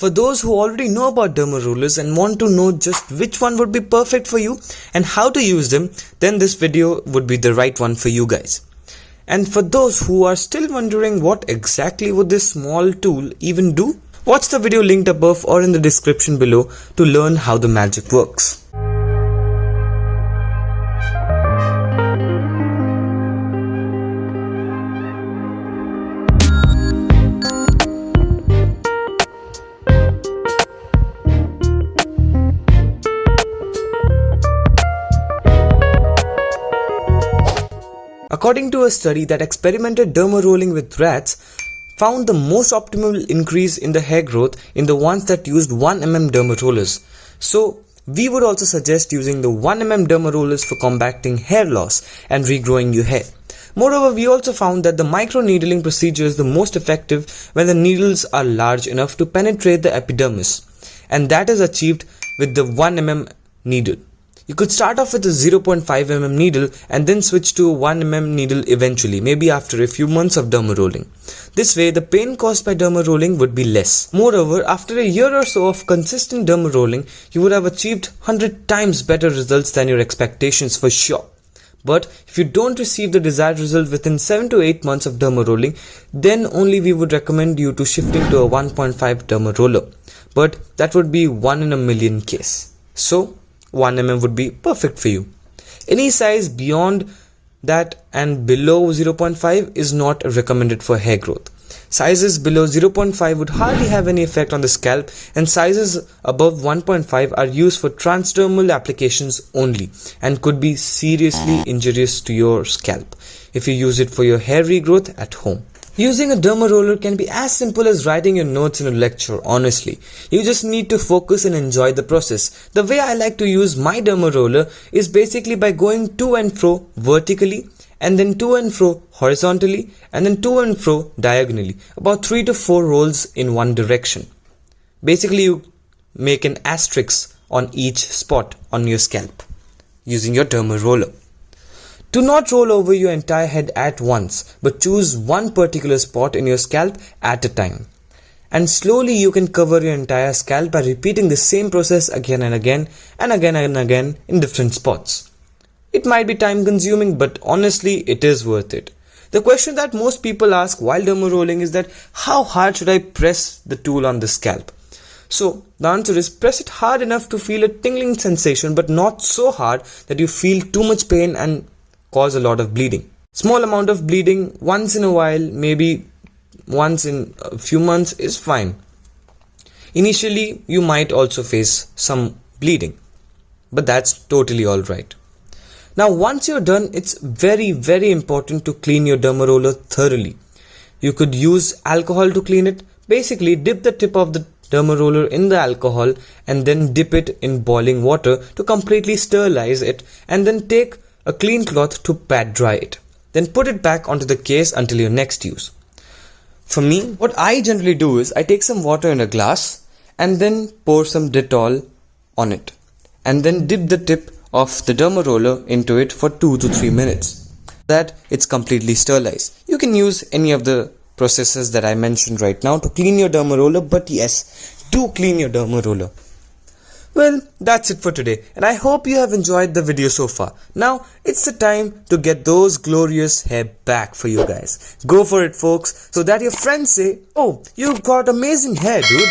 For those who already know about derma rollers and want to know just which one would be perfect for you and how to use them, then this video would be the right one for you guys. And for those who are still wondering what exactly would this small tool even do, watch the video linked above or in the description below to learn how the magic works. According to a study that experimented derma rolling with rats, found the most optimal increase in the hair growth in the ones that used 1mm derma rollers. So we would also suggest using the 1mm derma rollers for combating hair loss and regrowing your hair. Moreover, we also found that the micro needling procedure is the most effective when the needles are large enough to penetrate the epidermis, and that is achieved with the 1mm needle. You could start off with a 0.5mm needle and then switch to a 1mm needle eventually, maybe after a few months of derma rolling. This way, the pain caused by derma rolling would be less. Moreover, after a year or so of consistent derma rolling, you would have achieved 100 times better results than your expectations for sure. But if you don't receive the desired result within 7 to 8 months of derma rolling, then only we would recommend you to shifting to a 1.5 derma roller. But that would be 1 in a million case. So 1mm would be perfect for you. Any size beyond that and below 0.5 is not recommended for hair growth. Sizes below 0.5 would hardly have any effect on the scalp, and sizes above 1.5 are used for transdermal applications only and could be seriously injurious to your scalp if you use it for your hair regrowth at home. Using a derma roller can be as simple as writing your notes in a lecture, honestly. You just need to focus and enjoy the process. The way I like to use my derma roller is basically by going to and fro vertically, and then to and fro horizontally, and then to and fro diagonally, about 3 to 4 rolls in one direction. Basically, you make an asterisk on each spot on your scalp using your derma roller. Do not roll over your entire head at once, but choose one particular spot in your scalp at a time. And slowly you can cover your entire scalp by repeating the same process again and again and again and again in different spots. It might be time consuming, but honestly it is worth it. The question that most people ask while derma rolling is that how hard should I press the tool on the scalp? So the answer is press it hard enough to feel a tingling sensation, but not so hard that you feel too much pain and cause a lot of bleeding. Small amount of bleeding once in a while, maybe once in a few months is fine. Initially you might also face some bleeding, but that's totally alright. Now once you're done, it's very important to clean your derma roller thoroughly. You could use alcohol to clean it. Basically dip the tip of the derma roller in the alcohol and then dip it in boiling water to completely sterilize it, and then take a clean cloth to pat dry it. Then put it back onto the case until your next use. For me, what I generally do is I take some water in a glass and then pour some Dettol on it, and then dip the tip of the derma roller into it for 2 to 3 minutes. That it's completely sterilized. You can use any of the processes that I mentioned right now to clean your derma roller, but yes, do clean your derma roller. Well, that's it for today, and I hope you have enjoyed the video so far. Now, it's the time to get those glorious hair back for you guys. Go for it, folks, so that your friends say, "Oh, you've got amazing hair, dude."